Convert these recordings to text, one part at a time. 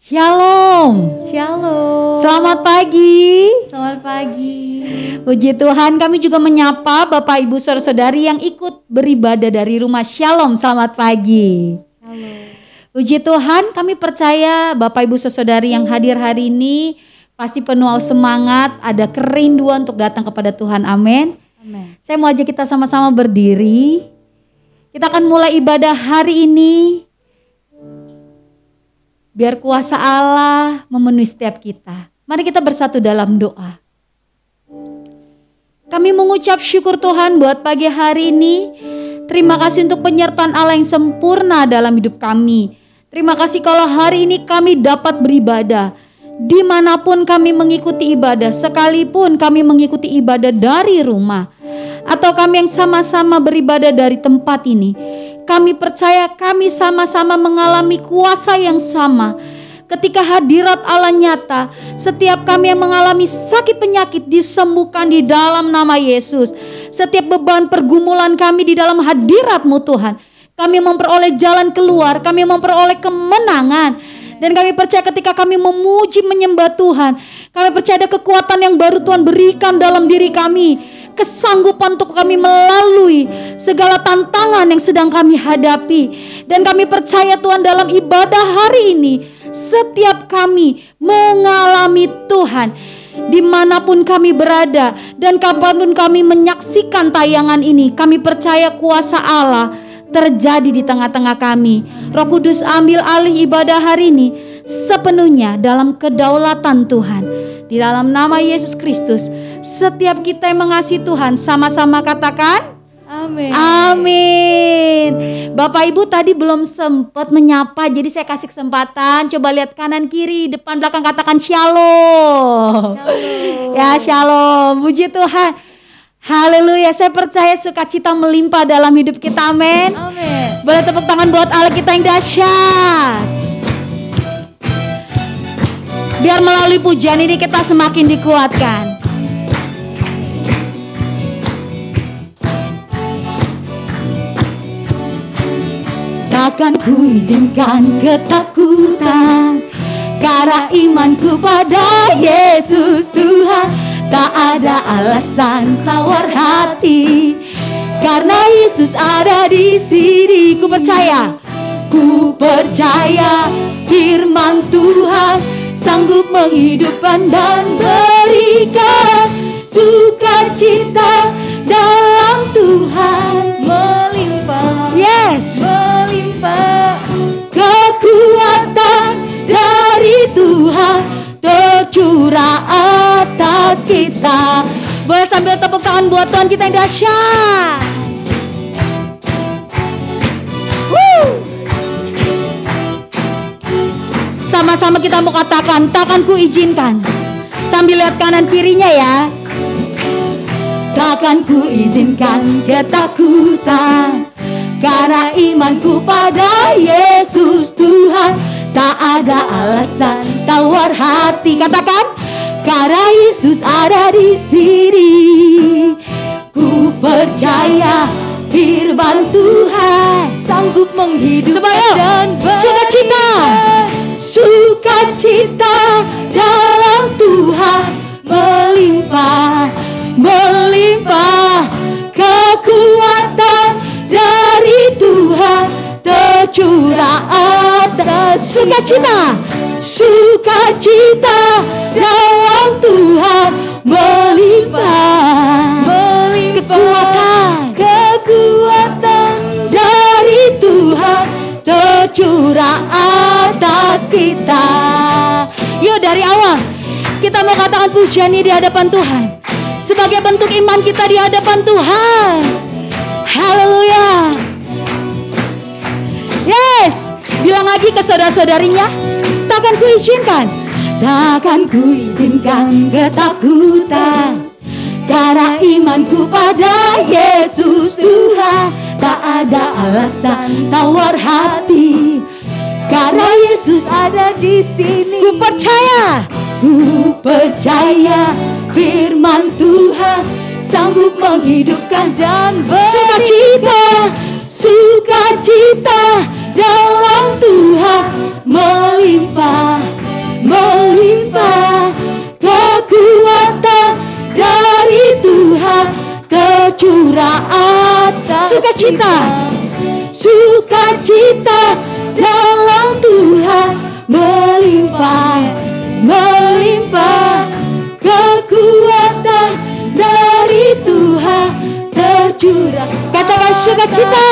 Shalom. Shalom. Selamat pagi. Selamat pagi. Puji Tuhan, kami juga menyapa Bapak Ibu Saudara-saudari yang ikut beribadah dari rumah. Shalom, selamat pagi. Halo. Puji Tuhan, kami percaya Bapak Ibu Saudara-saudari yang hadir hari ini pasti penuh semangat, ada kerinduan untuk datang kepada Tuhan. Amin. Amin. Saya mau ajak kita sama-sama berdiri. Kita akan mulai ibadah hari ini. Biar kuasa Allah memenuhi setiap kita. Mari kita bersatu dalam doa. Kami mengucap syukur Tuhan buat pagi hari ini. Terima kasih untuk penyertaan Allah yang sempurna dalam hidup kami. Terima kasih kalau hari ini kami dapat beribadah. Dimanapun kami mengikuti ibadah, sekalipun kami mengikuti ibadah dari rumah, atau kami yang sama-sama beribadah dari tempat ini, kami percaya kami sama-sama mengalami kuasa yang sama. Ketika hadirat Allah nyata, setiap kami yang mengalami sakit penyakit disembuhkan di dalam nama Yesus. Setiap beban pergumulan kami di dalam hadirat-Mu Tuhan, kami memperoleh jalan keluar, kami memperoleh kemenangan. Dan kami percaya ketika kami memuji menyembah Tuhan, kami percaya ada kekuatan yang baru Tuhan berikan dalam diri kami. Kesanggupan untuk kami melalui segala tantangan yang sedang kami hadapi. Dan kami percaya Tuhan dalam ibadah hari ini, setiap kami mengalami Tuhan dimanapun kami berada. Dan kapanpun kami menyaksikan tayangan ini, kami percaya kuasa Allah terjadi di tengah-tengah kami. Roh Kudus ambil alih ibadah hari ini sepenuhnya dalam kedaulatan Tuhan. Di dalam nama Yesus Kristus, setiap kita yang mengasihi Tuhan sama-sama katakan Amin. amin. Bapak Ibu tadi belum sempat menyapa, jadi saya kasih kesempatan. Coba lihat kanan kiri, depan belakang, katakan shalom. Shalom. Ya shalom, puji Tuhan. Haleluya, saya percaya sukacita melimpah dalam hidup kita, amin. Amin. Boleh tepuk tangan buat Allah kita yang dahsyat. Biar melalui pujian ini kita semakin dikuatkan. Takkan ku izinkan ketakutan, karena imanku pada Yesus Tuhan. Tak ada alasan tawar hati, karena Yesus ada di sini. Ku percaya firman Tuhan sanggup menghidupkan dan berikan sukacita dalam Tuhan melimpah. Yes, melimpah. Kekuatan dari Tuhan tercurah atas kita. Boleh sambil tepuk tangan buat Tuhan kita yang dahsyat. Sama-sama kita mau katakan, takkan ku izinkan. Sambil lihat kanan kirinya ya. Takkan ku izinkan ketakutan, karena imanku pada Yesus Tuhan. Tak ada alasan tawar hati, katakan, karena Yesus ada di sini. Ku percaya firman Tuhan sanggup menghidupkan dan berikan sukacita dalam Tuhan melimpah, melimpah. Kekuatan dari Tuhan tercurah atas sukacita, sukacita dalam Tuhan melimpah, melimpah. Kekuatan dari Tuhan tercurah atas kita. Yuk dari awal kita mau katakan pujian ini di hadapan Tuhan, sebagai bentuk iman kita di hadapan Tuhan. Haleluya. Yes, bilang lagi ke saudara-saudarinya, takkan ku izinkan, takkan ku izinkan ketakutan, karena imanku pada Yesus Tuhan. Tak ada alasan tawar hati, karena Yesus ada di sini. Ku percaya firman Tuhan sanggup menghidupkan dan berikan sukacita dalam Tuhan melimpah, tercurah atas sukacita. Sukacita dalam Tuhan melimpah, melimpah. Kekuatan dari Tuhan tercurah. Katakan sukacita.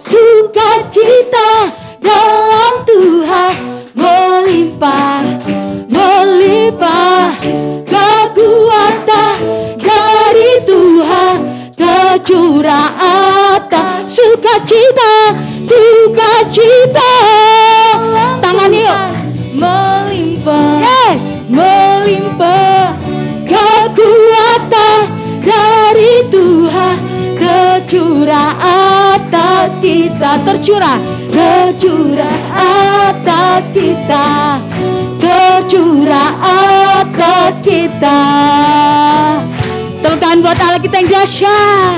Sukacita dalam Tuhan melimpah, melimpah. Kekuatan dari Tuhan tercurah atas sukacita, sukacita. Tangan yuk. Melimpah, yes, melimpah. Kekuatan dari Tuhan tercurah atas kita, tercurah, tercurah atas kita, tercurah atas kita. Tepuk tangan buat Allah kita yang dahsyat.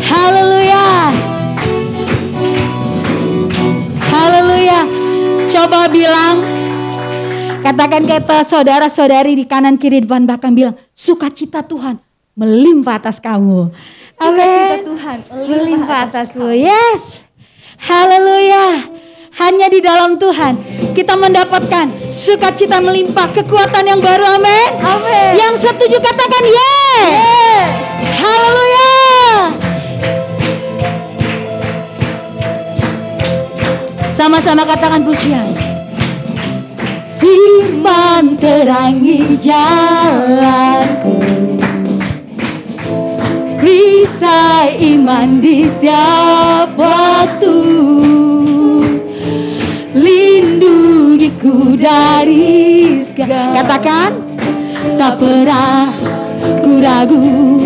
Haleluya, haleluya. Coba bilang, katakan kata saudara-saudari di kanan kiri depan belakang, bilang sukacita Tuhan melimpah atas kamu. Amin. Tuhan Melimpah atasmu. Yes. Haleluya. Hanya di dalam Tuhan kita mendapatkan sukacita melimpah, kekuatan yang baru. Amin. Amin. Yang setuju katakan yes. Haleluya. Sama-sama katakan pujian. Firman terangi jalanku, perisai iman di setiap waktu, lindungiku dari segala. Katakan, tak pernah ku ragu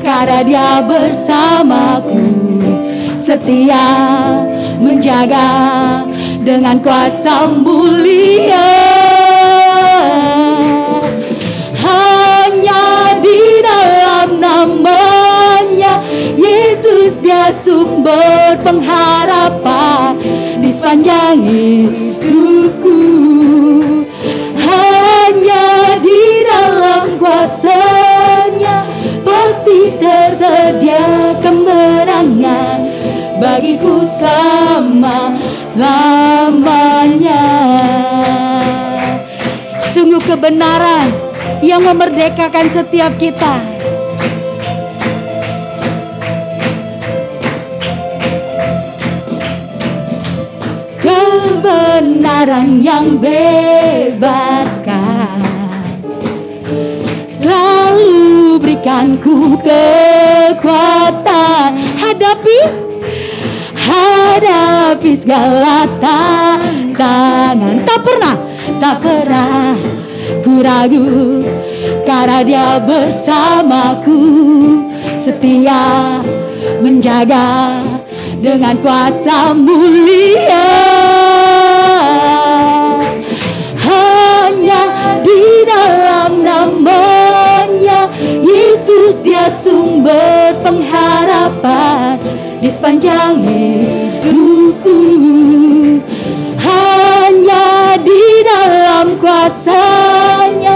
karena Dia bersamaku, setia menjaga dengan kuasa mulia. Hanya di dalam namanya Yesus, Dia sumber pengharapan di sepanjang hidupku. Hanya di dalam kuasa-Nya pasti tersedia kemenangan bagiku selama-lamanya. Sungguh kebenaran yang memerdekakan setiap kita. Kebenaran yang bebaskan, selalu berikanku kekuatan hadapi segala tantangan. Tak pernah ku ragu karena Dia bersamaku, setia menjaga dengan kuasa mulia. Hanya di dalam namanya Yesus, Dia sumber pengharapan di sepanjang hidupku. Hanya di dalam kuasa-Nya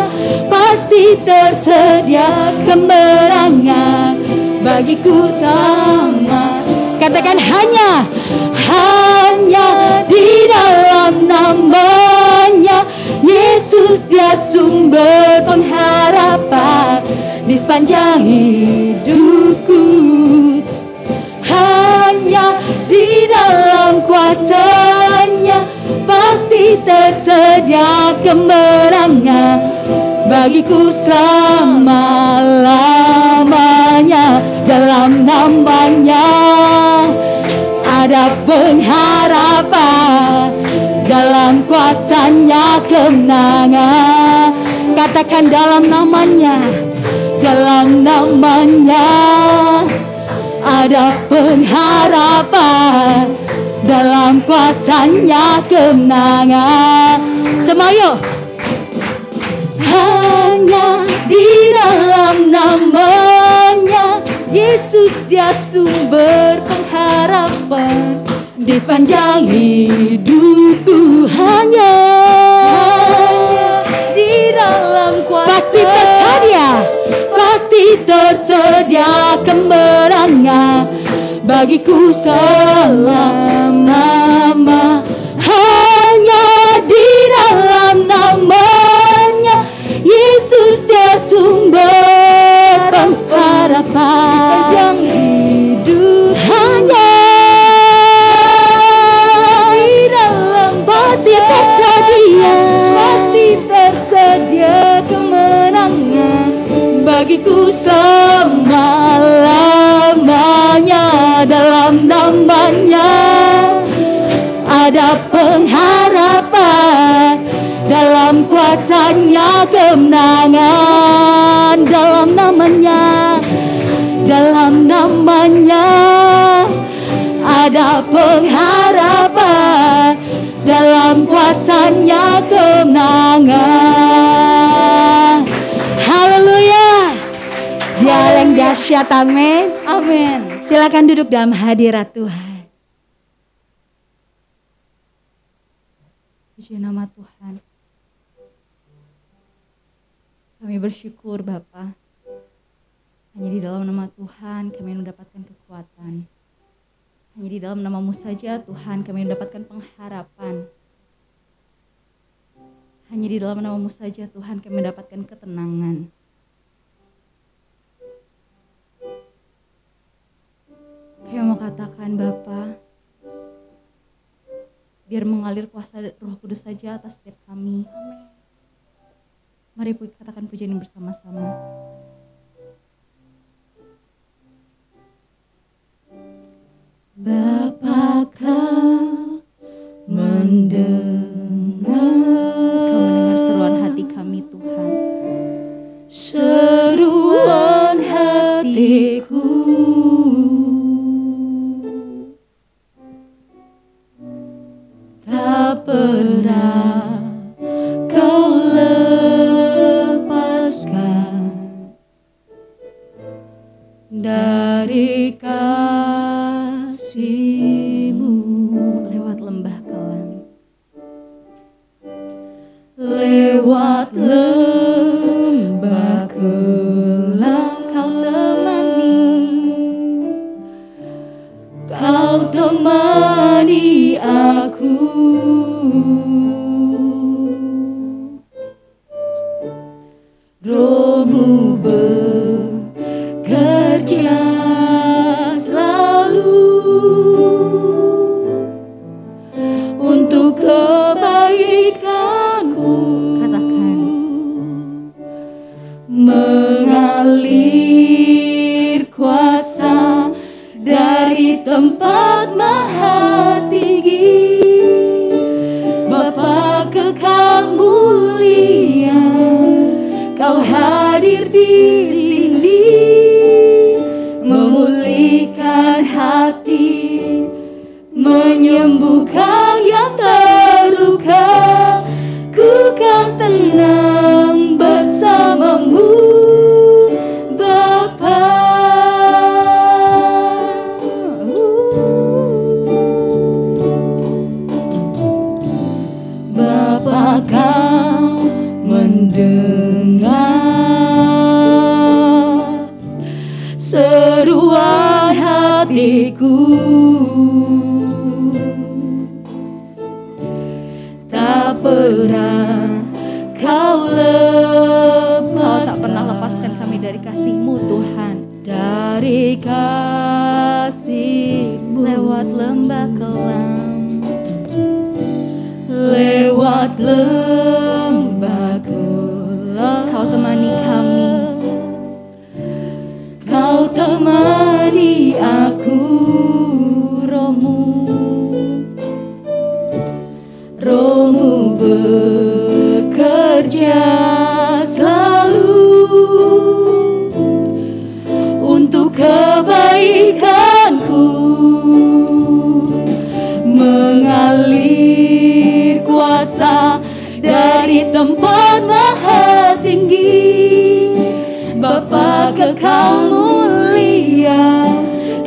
pasti tersedia kemenangan bagiku sama. Katakan hanya di dalam namanya Yesus, Dia sumber pengharapan di sepanjang hidupku. Hanya di dalam kuasa-Nya pasti tersedia kemenangan bagiku selama-lamanya. Dalam namanya ada pengharapan, dalam kuasa-Nya kemenangan. Katakan dalam namanya ada pengharapan, dalam kuasa-Nya kemenangan. Semuanya hanya di dalam namanya Yesus, Dia sumber pengharapan Di sepanjang hidupku hanya di dalam kuasa. Pasti tersedia kemenangan bagiku selama-lama. Hanya di dalam namanya Yesus, dia sumber pengharapan. Sepanjang hidup hanya di dalam pasti tersedia kemenangan bagiku selama-lamanya. Dalam namanya ada pengharapan, dalam kuasanya kemenangan. Dalam namanya ada pengharapan, dalam kuasanya kemenangan. Haleluya. Dia yang dahsyat, amin. Amin. Silakan duduk dalam hadirat Tuhan. Puji nama Tuhan. Kami bersyukur Bapa. Hanya di dalam nama Tuhan kami mendapatkan kekuatan. Hanya di dalam nama-Mu saja Tuhan kami mendapatkan pengharapan. Hanya di dalam nama-Mu saja Tuhan kami mendapatkan ketenangan. Kami mau katakan Bapa, biar mengalir kuasa Roh Kudus saja atas setiap kami. Amin. Mari katakan pujian ini bersama-sama. Bapa, Kau mendengar. Kau mendengar seruan hati kami Tuhan. Seruan hatiku. Tak pernah Kau lepaskan dari kasih-Mu. Lewat lembah kelam, lewat lembah kelam Kau temani aku. Roh-Mu bekerja selalu untuk kebaikanku. Katakan, mengalir kuasa dari tempat maha tinggi. Bapa kekal mulia, Kau hadir di sini, memulihkan hati, menyembuhkan yang terluka. Ku kan tenang bersama-Mu, Bapa. Bapa, Kau mendengar seruan hatiku. Tak pernah Kau lepaskan kami dari kasih-Mu Tuhan. Dari kasih-Mu. Lewat lembah kelam, lewat lembah kelam, Kau temani kami. Kau temani aku. Roh-Mu bekerja selalu untuk kebaikanku, mengalir kuasa dari tempat maha tinggi. Bapa kekal mulia,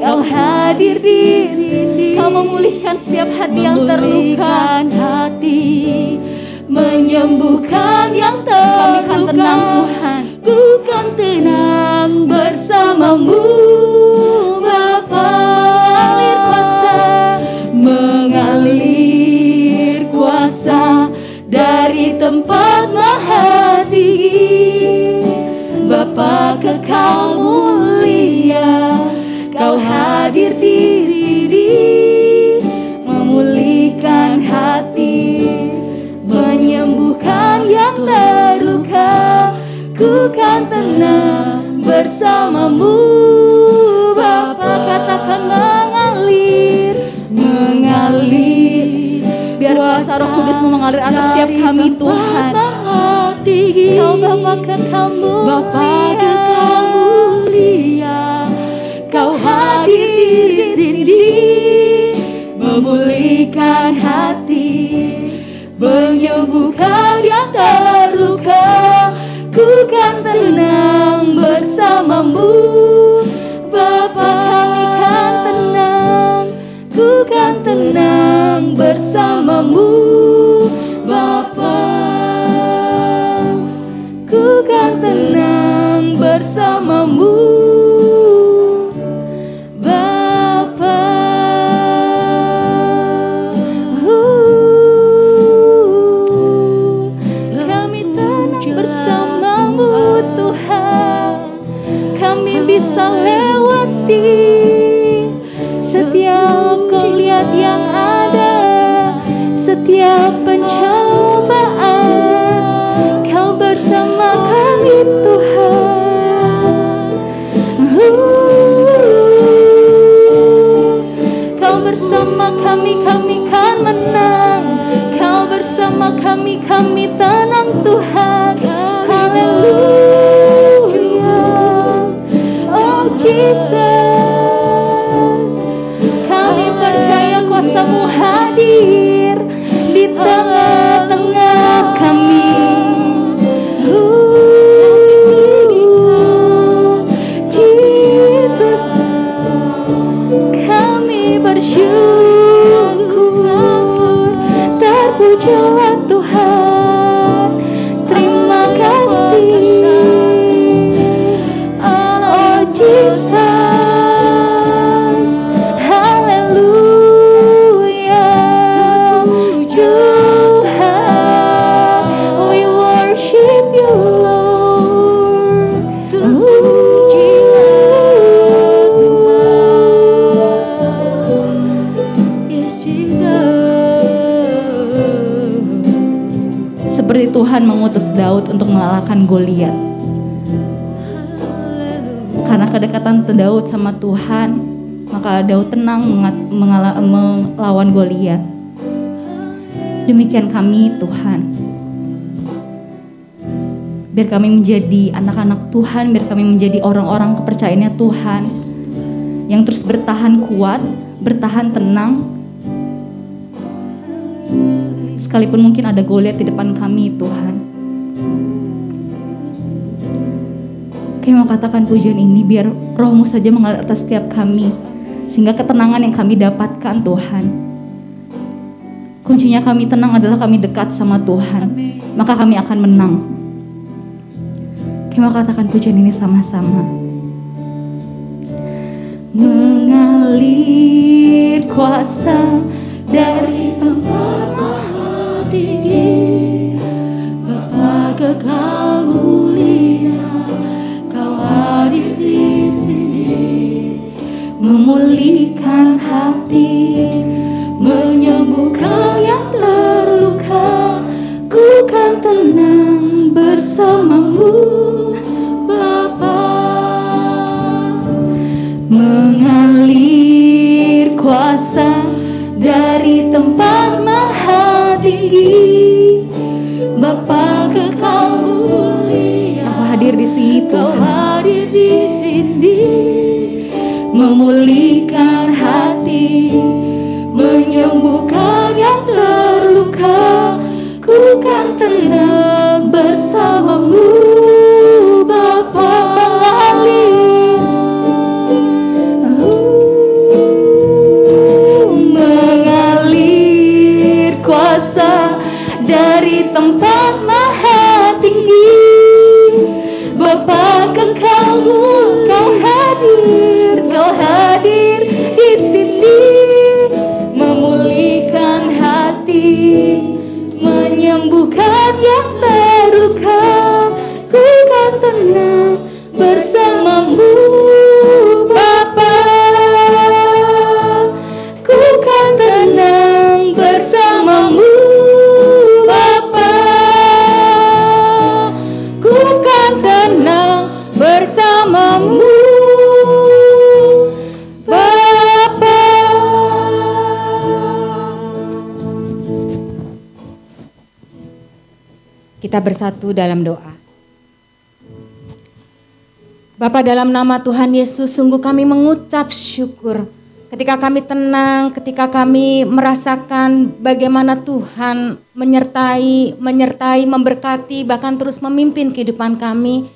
Kau hadir di sini. Kau memulihkan setiap hati yang terluka. Memulihkan hati, menyembuhkan yang Kami kan tenang terluka. Tuhan. Ku kan tenang bersamamu Bapa. Mengalir kuasa dari tempat maha tinggi. Bapa kekal mulia, Kau hadir di sini, memulihkan hati, menyembuhkan yang terluka. Ku kan tenang bersamamu Bapa. Katakan mengalir, mengalir. Biar kuasa Roh Kudus mengalir atas setiap kami Tuhan. Kau Bapa kekal mulia, Bapa kekal mulia. Kau hadir di sini, memulihkan hati, menyembuhkan yang terluka. Ku kan tenang bersamamu Bapa. Kami kan tenang, ku kan tenang bersamamu Bapa. Ku kan tenang bersamamu Bapa. Kami tenang bersamamu Tuhan. Kami bisa lewati setiap goliat yang ada, setiap pencobaan. Kau bersama kami Tuhan. Kau bersama kami kan menang. Kau bersama kami tenang Tuhan. Haleluya. Oh Jesus, kami percaya kuasa-Mu hadir di tengah-tengah kami. Jesus, kami bersyukur. Terpujilah Tuhan. Terima kasih. Oh Jesus, haleluya. Tuhan, we worship you Lord. Terpujilah Tuhan. Yes Jesus. Seperti Tuhan mengutus Daud untuk mengalahkan Goliat. Karena kedekatan Daud sama Tuhan, maka Daud tenang melawan Goliat. Demikian kami Tuhan. Biar kami menjadi anak-anak Tuhan, biar kami menjadi orang-orang kepercayaannya Tuhan, yang terus bertahan kuat, bertahan tenang. Sekalipun mungkin ada Goliat di depan kami Tuhan. Kami mau katakan pujian ini biar Roh-Mu saja mengalir atas setiap kami, sehingga ketenangan yang kami dapatkan Tuhan. Kuncinya kami tenang adalah kami dekat sama Tuhan. Maka kami akan menang. Kami mau katakan pujian ini sama-sama. Mengalir kuasa dari tempat maha tinggi. Bapa kekal mulia, Kau hadir di sini, memulihkan hati, menyembuhkan yang terluka. Ku kan tenang bersamamu Bapa. Mengalir kuasa dari tempat maha tinggi. Bapa kekal mulia, Aku hadir di sini Kau Tuhan. hadir di sini, memulihkan hati, menyembuhkan yang terluka. Ku kan tenang bersamamu Bapa. Mengalir Kita bersatu dalam doa. Bapa, dalam nama Tuhan Yesus, sungguh kami mengucap syukur. Ketika kami tenang, ketika kami merasakan bagaimana Tuhan menyertai, memberkati, bahkan terus memimpin kehidupan kami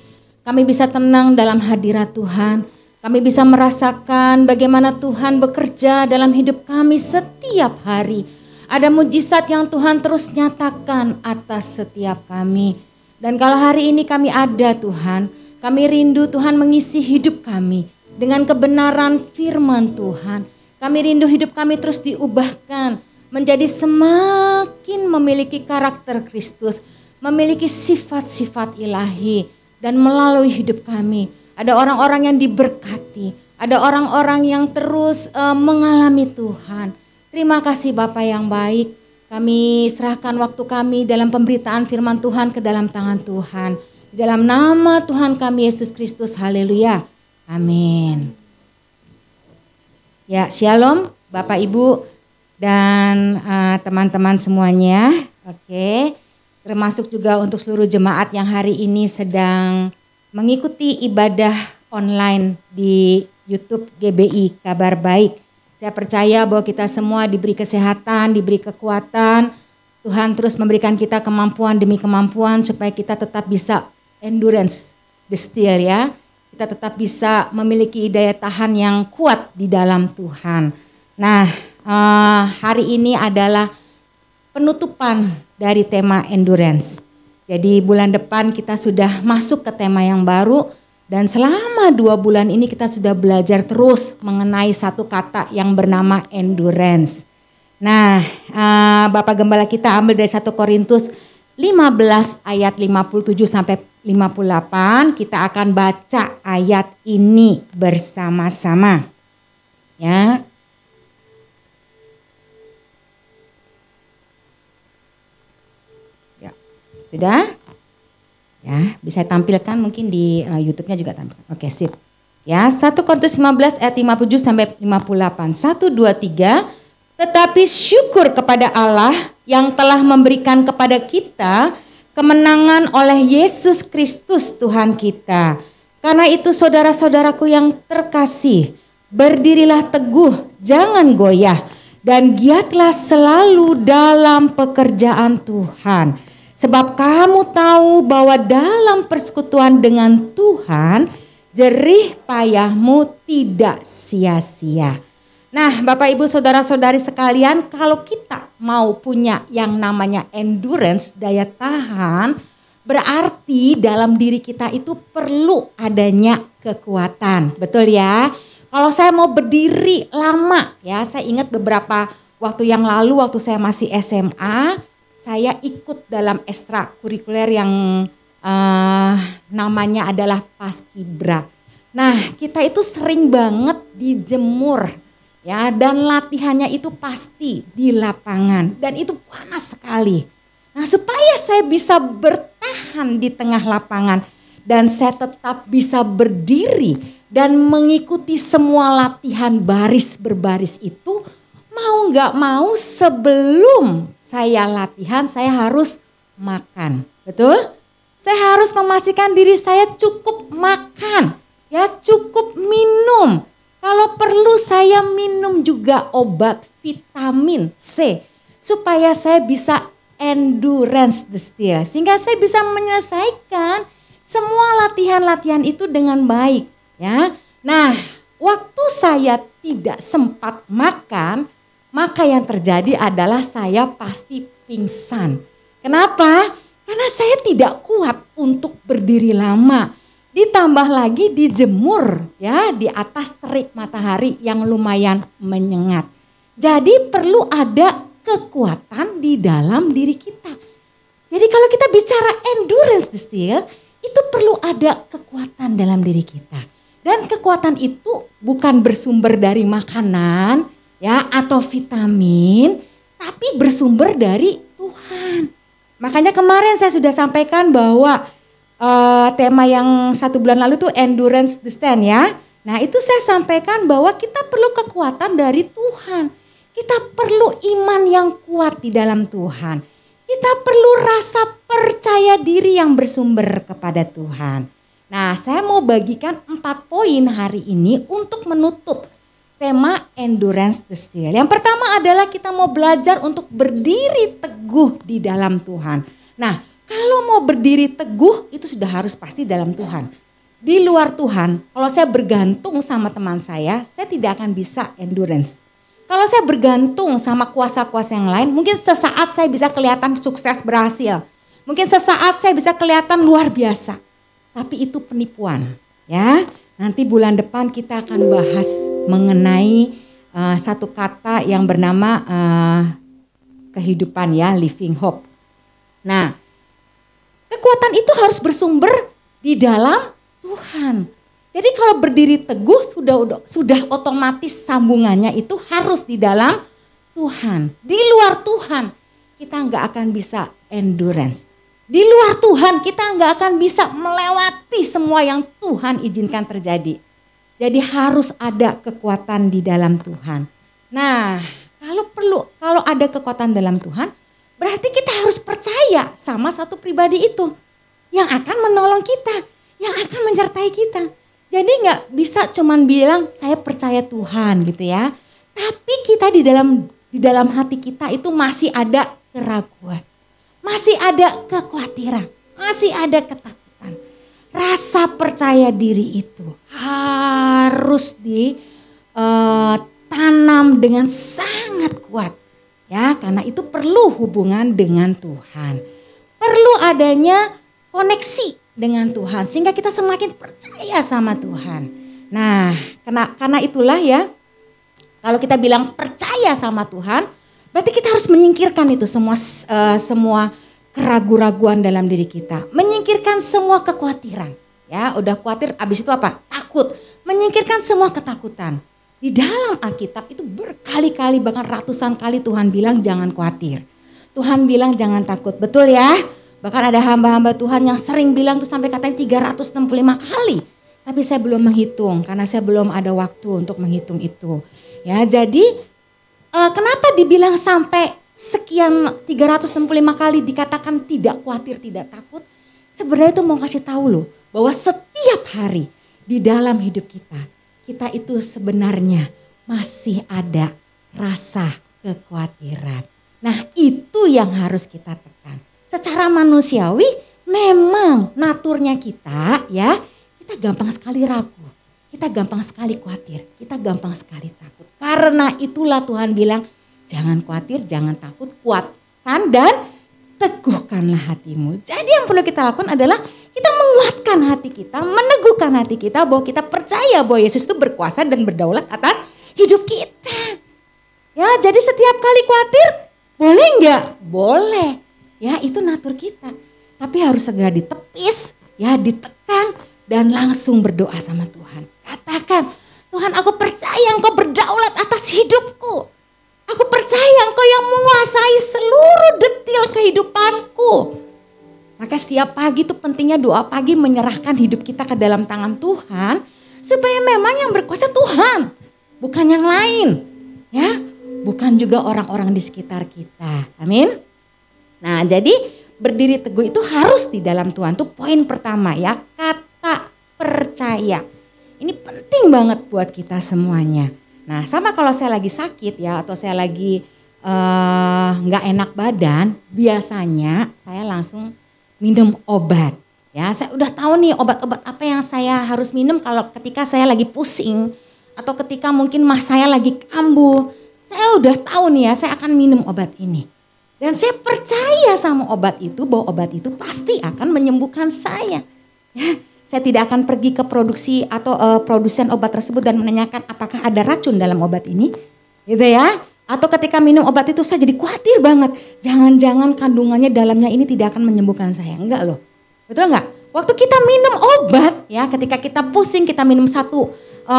bisa tenang dalam hadirat Tuhan. Kami bisa merasakan bagaimana Tuhan bekerja dalam hidup kami setiap hari. Ada mujizat yang Tuhan terus nyatakan atas setiap kami. Dan kalau hari ini kami ada Tuhan, kami rindu Tuhan mengisi hidup kami dengan kebenaran firman Tuhan. Kami rindu hidup kami terus diubahkan menjadi semakin memiliki karakter Kristus, memiliki sifat-sifat ilahi. Dan melalui hidup kami ada orang-orang yang diberkati, ada orang-orang yang terus mengalami Tuhan. Terima kasih Bapa yang baik. Kami serahkan waktu kami dalam pemberitaan firman Tuhan ke dalam tangan Tuhan. Di dalam nama Tuhan kami Yesus Kristus, haleluya. Amin. Ya, shalom Bapak Ibu dan teman-teman semuanya. Oke. Termasuk juga untuk seluruh jemaat yang hari ini sedang mengikuti ibadah online di YouTube GBI Kabar Baik. Saya percaya bahwa kita semua diberi kesehatan, diberi kekuatan. Tuhan terus memberikan kita kemampuan demi kemampuan supaya kita tetap bisa endurance the still ya. Kita tetap bisa memiliki daya tahan yang kuat di dalam Tuhan. Nah, hari ini adalah penutupan dari tema endurance. Jadi bulan depan kita sudah masuk ke tema yang baru. Dan selama 2 bulan ini kita sudah belajar terus mengenai satu kata yang bernama endurance. Nah, Bapak Gembala kita ambil dari 1 Korintus 15 ayat 57 sampai 58. Kita akan baca ayat ini bersama-sama. Ya. Ya, sudah? Ya, bisa tampilkan mungkin di YouTube-nya juga tampil. Oke, sip. Ya, 1 Korintus 15 ayat 57 sampai 58. 1 2 3. Tetapi syukur kepada Allah yang telah memberikan kepada kita kemenangan oleh Yesus Kristus Tuhan kita. Karena itu saudara-saudaraku yang terkasih, berdirilah teguh, jangan goyah, dan giatlah selalu dalam pekerjaan Tuhan. Sebab kamu tahu bahwa dalam persekutuan dengan Tuhan, jerih payahmu tidak sia-sia. Nah, Bapak Ibu Saudara-saudari sekalian, kalau kita mau punya yang namanya endurance, daya tahan, berarti dalam diri kita itu perlu adanya kekuatan. Betul ya? Kalau saya mau berdiri lama, ya saya ingat beberapa waktu yang lalu waktu saya masih SMA, saya ikut dalam ekstrakurikuler yang namanya adalah Paskibra. Nah, kita itu sering banget dijemur ya, dan latihannya itu pasti di lapangan dan itu panas sekali. Nah, supaya saya bisa bertahan di tengah lapangan dan saya tetap bisa berdiri dan mengikuti semua latihan baris berbaris itu, mau nggak mau sebelum saya latihan, saya harus makan. Betul? Saya harus memastikan diri saya cukup makan. Ya, cukup minum. Kalau perlu saya minum juga obat vitamin C. Supaya saya bisa endurance the still. Sehingga saya bisa menyelesaikan semua latihan-latihan itu dengan baik. Ya. Nah, waktu saya tidak sempat makan, maka yang terjadi adalah saya pasti pingsan. Kenapa? Karena saya tidak kuat untuk berdiri lama. Ditambah lagi dijemur ya di atas terik matahari yang lumayan menyengat. Jadi perlu ada kekuatan di dalam diri kita. Jadi kalau kita bicara endurance the still, itu perlu ada kekuatan dalam diri kita. Dan kekuatan itu bukan bersumber dari makanan, ya, atau vitamin, tapi bersumber dari Tuhan. Makanya kemarin saya sudah sampaikan bahwa tema yang 1 bulan lalu tuh endurance the stand ya. Nah, itu saya sampaikan bahwa kita perlu kekuatan dari Tuhan. Kita perlu iman yang kuat di dalam Tuhan. Kita perlu rasa percaya diri yang bersumber kepada Tuhan. Nah, saya mau bagikan 4 poin hari ini untuk menutup tema endurance the steel. Yang pertama adalah kita mau belajar untuk berdiri teguh di dalam Tuhan. Nah, kalau mau berdiri teguh itu sudah harus pasti dalam Tuhan. Di luar Tuhan, kalau saya bergantung sama teman saya tidak akan bisa endurance. Kalau saya bergantung sama kuasa-kuasa yang lain, mungkin sesaat saya bisa kelihatan sukses berhasil. Mungkin sesaat saya bisa kelihatan luar biasa. Tapi itu penipuan, ya. Nanti bulan depan kita akan bahas mengenai satu kata yang bernama kehidupan, ya, living hope. Nah, kekuatan itu harus bersumber di dalam Tuhan. Jadi kalau berdiri teguh sudah otomatis sambungannya itu harus di dalam Tuhan. Di luar Tuhan kita nggak akan bisa endurance. Di luar Tuhan kita nggak akan bisa melewati semua yang Tuhan izinkan terjadi. Jadi harus ada kekuatan di dalam Tuhan. Nah, kalau ada kekuatan dalam Tuhan, berarti kita harus percaya sama satu pribadi itu yang akan menolong kita, yang akan menyertai kita. Jadi nggak bisa cuman bilang saya percaya Tuhan gitu ya. Tapi kita di dalam hati kita itu masih ada keraguan. Masih ada kekhawatiran, masih ada ketakutan. Rasa percaya diri itu harus ditanam dengan sangat kuat. Ya, karena itu perlu hubungan dengan Tuhan. Perlu adanya koneksi dengan Tuhan sehingga kita semakin percaya sama Tuhan. Nah, karena itulah ya, kalau kita bilang percaya sama Tuhan, berarti kita harus menyingkirkan itu semua keraguan-raguan dalam diri kita, menyingkirkan semua kekhawatiran. Ya, udah khawatir, abis itu apa? Takut. Menyingkirkan semua ketakutan. Di dalam Alkitab itu berkali-kali, bahkan ratusan kali Tuhan bilang jangan khawatir. Tuhan bilang jangan takut, betul ya? Bahkan ada hamba-hamba Tuhan yang sering bilang tuh sampai katanya 365 kali. Tapi saya belum menghitung karena saya belum ada waktu untuk menghitung itu. Ya, jadi kenapa dibilang sampai sekian 365 kali dikatakan tidak khawatir, tidak takut? Sebenarnya itu mau kasih tahu loh bahwa setiap hari di dalam hidup kita itu sebenarnya masih ada rasa kekhawatiran. Nah, itu yang harus kita tekan. Secara manusiawi memang naturnya kita ya, kita gampang sekali ragu, kita gampang sekali khawatir, kita gampang sekali takut. Karena itulah Tuhan bilang jangan khawatir, jangan takut, kuatkan dan teguhkanlah hatimu. Jadi yang perlu kita lakukan adalah kita menguatkan hati kita, meneguhkan hati kita bahwa kita percaya bahwa Yesus itu berkuasa dan berdaulat atas hidup kita. Ya, jadi setiap kali khawatir boleh enggak? Boleh. Ya, itu natur kita. Tapi harus segera ditepis, ya, ditekan dan langsung berdoa sama Tuhan. Katakan, Tuhan, aku percaya Engkau berdaulat atas hidupku. Aku percaya Engkau yang menguasai seluruh detil kehidupanku. Maka setiap pagi itu pentingnya doa pagi menyerahkan hidup kita ke dalam tangan Tuhan. Supaya memang yang berkuasa Tuhan, bukan yang lain. Ya, bukan juga orang-orang di sekitar kita. Amin. Nah, jadi berdiri teguh itu harus di dalam Tuhan. Itu poin pertama ya, kata percaya. Ini penting banget buat kita semuanya. Nah, sama kalau saya lagi sakit ya, atau saya lagi nggak enak badan, biasanya saya langsung minum obat. Ya, saya udah tahu nih obat-obat apa yang saya harus minum kalau ketika saya lagi pusing atau ketika mungkin mas saya lagi kambuh. Saya udah tahu nih ya, saya akan minum obat ini. Dan saya percaya sama obat itu bahwa obat itu pasti akan menyembuhkan saya. Ya, saya tidak akan pergi ke produksi atau produsen obat tersebut dan menanyakan apakah ada racun dalam obat ini. Gitu ya. Atau ketika minum obat itu saya jadi khawatir banget. Jangan-jangan kandungannya dalamnya ini tidak akan menyembuhkan saya. Enggak loh. Betul enggak? Waktu kita minum obat ya, ketika kita pusing kita minum satu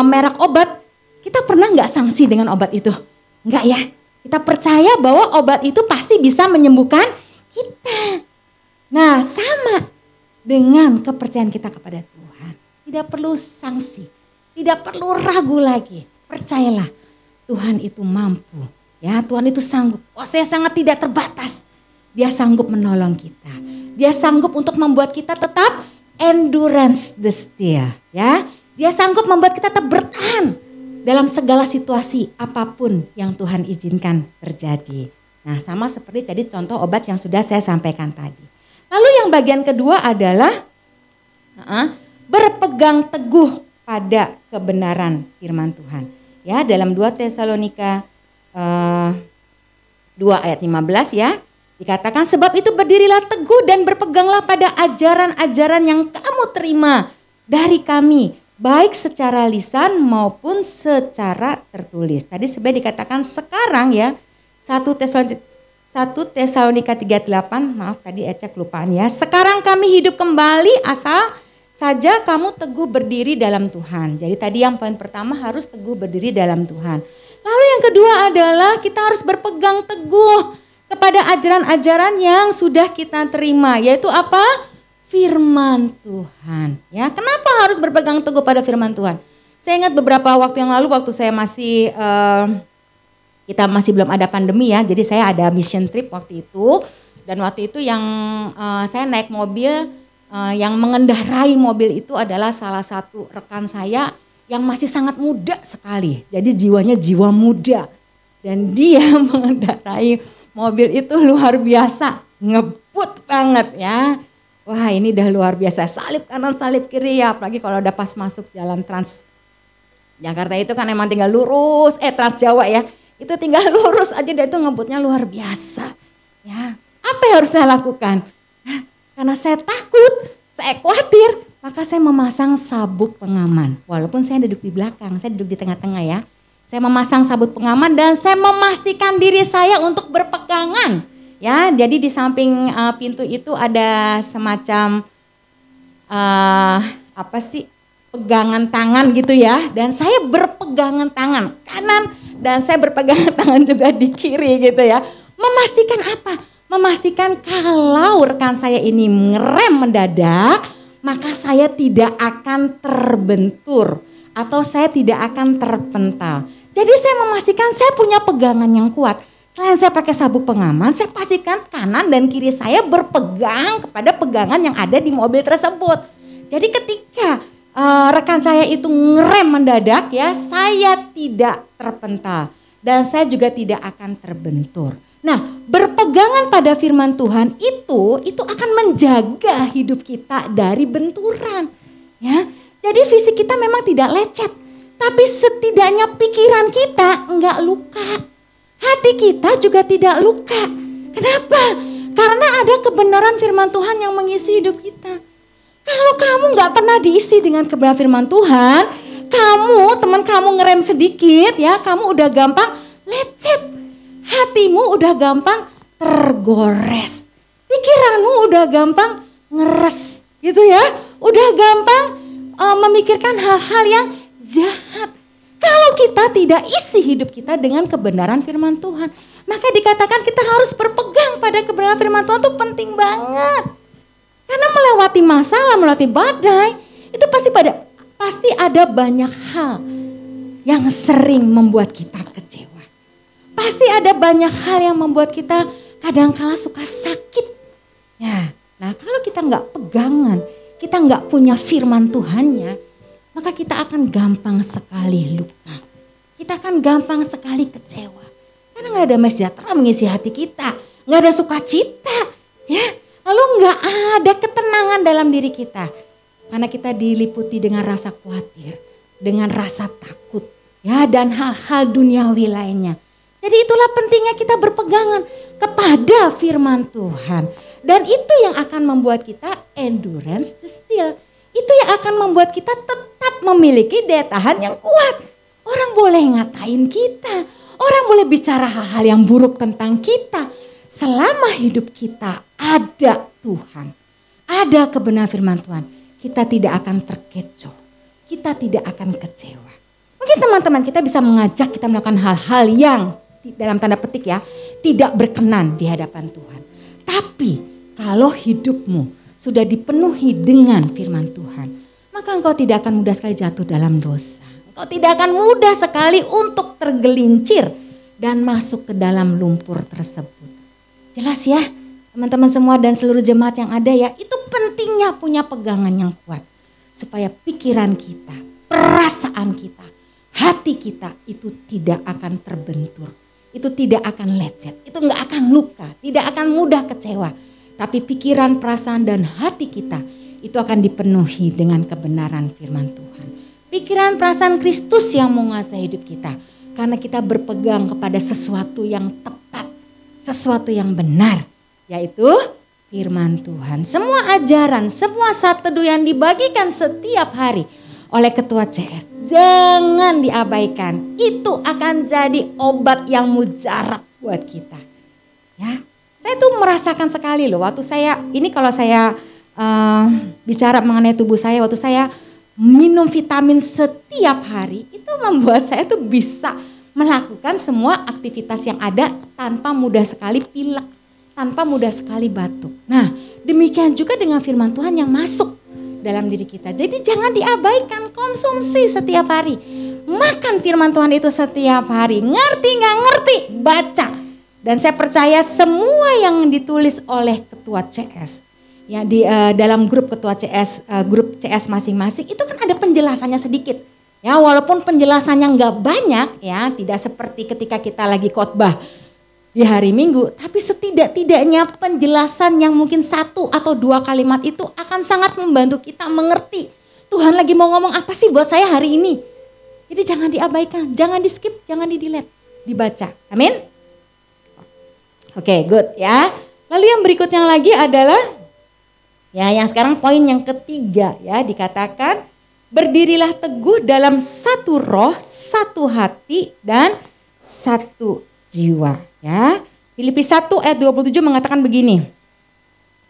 merek obat. Kita pernah enggak sanksi dengan obat itu? Enggak ya. Kita percaya bahwa obat itu pasti bisa menyembuhkan kita. Nah, sama dengan kepercayaan kita kepada Tuhan. Tidak perlu sanksi, tidak perlu ragu lagi. Percayalah, Tuhan itu mampu. Ya, Tuhan itu sanggup. Oh, saya sangat tidak terbatas Dia sanggup menolong kita. Dia sanggup untuk membuat kita tetap endurance the still, ya. Dia sanggup membuat kita tetap bertahan dalam segala situasi apapun yang Tuhan izinkan terjadi. Nah, sama seperti tadi contoh obat yang sudah saya sampaikan tadi. Lalu yang bagian kedua adalah berpegang teguh pada kebenaran firman Tuhan. Ya, dalam 2 Tesalonika 2 ayat 15 ya, dikatakan sebab itu berdirilah teguh dan berpeganglah pada ajaran-ajaran yang kamu terima dari kami, baik secara lisan maupun secara tertulis. Tadi sebenarnya dikatakan sekarang ya, 1 Tesalonika 3:8, maaf tadi Eca kelupaan ya. Sekarang kami hidup kembali asal saja kamu teguh berdiri dalam Tuhan. Jadi tadi yang poin pertama harus teguh berdiri dalam Tuhan. Lalu yang kedua adalah kita harus berpegang teguh kepada ajaran-ajaran yang sudah kita terima. Yaitu apa? Firman Tuhan. Ya, kenapa harus berpegang teguh pada firman Tuhan? Saya ingat beberapa waktu yang lalu waktu saya masih kita masih belum ada pandemi ya. Jadi saya ada mission trip waktu itu. Dan waktu itu yang saya naik mobil, yang mengendarai mobil itu adalah salah satu rekan saya yang masih sangat muda sekali. Jadi jiwanya jiwa muda. Dan dia mengendarai mobil itu luar biasa, ngebut banget ya. Wah, ini udah luar biasa, salip kanan salip kiri ya. Apalagi kalau udah pas masuk jalan Trans Jakarta itu kan emang tinggal lurus, Trans Jawa ya. Itu tinggal lurus aja, dia itu ngebutnya luar biasa. Ya, apa yang harus saya lakukan? Karena saya takut, saya khawatir, maka saya memasang sabuk pengaman. Walaupun saya duduk di belakang, saya duduk di tengah-tengah ya. Saya memasang sabuk pengaman dan saya memastikan diri saya untuk berpegangan. Ya, jadi di samping pintu itu ada semacam pegangan tangan gitu ya. Dan saya berpegangan tangan kanan dan saya berpegangan tangan juga di kiri gitu ya. Memastikan apa? Memastikan kalau rekan saya ini ngerem mendadak, maka saya tidak akan terbentur atau saya tidak akan terpental. Jadi saya memastikan saya punya pegangan yang kuat. Selain saya pakai sabuk pengaman, saya pastikan kanan dan kiri saya berpegang kepada pegangan yang ada di mobil tersebut. Jadi ketika rekan saya itu ngerem mendadak ya, saya tidak terpental dan saya juga tidak akan terbentur. Nah, berpegangan pada firman Tuhan itu akan menjaga hidup kita dari benturan. Ya, jadi fisik kita memang tidak lecet, tapi setidaknya pikiran kita enggak luka. Hati kita juga tidak luka. Kenapa? Karena ada kebenaran firman Tuhan yang mengisi hidup kita. Kalau kamu enggak pernah diisi dengan kebenaran firman Tuhan, teman kamu ngerem sedikit ya, kamu udah gampang lecet. Hatimu udah gampang tergores. Pikiranmu udah gampang ngeres gitu ya. Udah gampang memikirkan hal-hal yang jahat. Kalau kita tidak isi hidup kita dengan kebenaran firman Tuhan, maka dikatakan kita harus berpegang pada kebenaran firman Tuhan itu penting banget. Karena melewati masalah, melewati badai, itu pasti ada banyak hal yang sering membuat kita kecewa. Pasti ada banyak hal yang membuat kita kadang-kala suka sakit. Ya, nah kalau kita nggak pegangan, kita nggak punya firman Tuhannya, maka kita akan gampang sekali luka. Kita akan gampang sekali kecewa. Karena nggak ada damai sejahtera mengisi hati kita, nggak ada sukacita, ya. Lalu nggak ada ketenangan dalam diri kita, karena kita diliputi dengan rasa khawatir, dengan rasa takut, ya, dan hal-hal duniawi lainnya. Jadi itulah pentingnya kita berpegangan kepada firman Tuhan. Dan itu yang akan membuat kita endurance the still. Itu yang akan membuat kita tetap memiliki daya tahan yang kuat. Orang boleh ngatain kita, orang boleh bicara hal-hal yang buruk tentang kita. Selama hidup kita ada Tuhan, ada kebenaran firman Tuhan, kita tidak akan terkecoh, kita tidak akan kecewa. Mungkin teman-teman kita bisa mengajak kita melakukan hal-hal yang dalam tanda petik ya, tidak berkenan di hadapan Tuhan. Tapi kalau hidupmu sudah dipenuhi dengan firman Tuhan, maka engkau tidak akan mudah sekali jatuh dalam dosa. Engkau tidak akan mudah sekali untuk tergelincir dan masuk ke dalam lumpur tersebut. Jelas ya teman-teman semua dan seluruh jemaat yang ada ya, itu pentingnya punya pegangan yang kuat. Supaya pikiran kita, perasaan kita, hati kita itu tidak akan terbentur. Itu tidak akan lecet, itu gak akan luka, tidak akan mudah kecewa. Tapi pikiran, perasaan dan hati kita itu akan dipenuhi dengan kebenaran firman Tuhan. Pikiran, perasaan Kristus yang menguasai hidup kita. Karena kita berpegang kepada sesuatu yang tepat, sesuatu yang benar, yaitu firman Tuhan. Semua ajaran, semua saat teduh yang dibagikan setiap hari oleh Ketua CS, jangan diabaikan. Itu akan jadi obat yang mujarab buat kita. Ya, saya tuh merasakan sekali loh waktu saya, ini kalau saya bicara mengenai tubuh saya, waktu saya minum vitamin setiap hari, itu membuat saya tuh bisa melakukan semua aktivitas yang ada tanpa mudah sekali pilek, tanpa mudah sekali batuk. Nah, demikian juga dengan firman Tuhan yang masuk dalam diri kita. Jadi jangan diabaikan, konsumsi setiap hari. Makan firman Tuhan itu setiap hari. Ngerti gak ngerti? Baca. Dan saya percaya semua yang ditulis oleh Ketua CS, ya di dalam grup Ketua CS, grup CS masing-masing itu kan ada penjelasannya sedikit. Ya, walaupun penjelasannya nggak banyak ya, tidak seperti ketika kita lagi khotbah di hari Minggu, tapi setidak-tidaknya penjelasan yang mungkin 1 atau 2 kalimat itu akan sangat membantu kita mengerti Tuhan lagi mau ngomong apa sih buat saya hari ini. Jadi jangan diabaikan, jangan di skip, jangan di delete, dibaca. Amin. Oke, good ya. Lalu yang berikutnya lagi adalah ya yang sekarang poin yang ketiga ya, dikatakan berdirilah teguh dalam satu roh, satu hati dan satu jiwa. Ya, Filipi 1 ayat 27 mengatakan begini.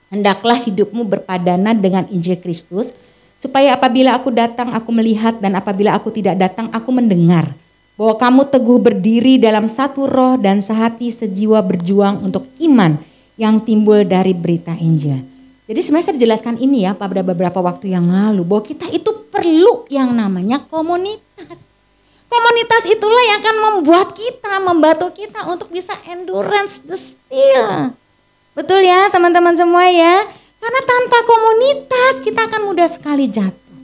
Hendaklah hidupmu berpadanan dengan Injil Kristus, supaya apabila aku datang aku melihat dan apabila aku tidak datang aku mendengar. Bahwa kamu teguh berdiri dalam satu roh dan sehati sejiwa berjuang untuk iman yang timbul dari berita Injil. Jadi sebenarnya saya jelaskan ini ya pada beberapa waktu yang lalu, bahwa kita itu perlu yang namanya komunitas. Komunitas itulah yang akan membuat kita, membantu kita untuk bisa endurance the still. Betul ya teman-teman semua ya. Karena tanpa komunitas kita akan mudah sekali jatuh.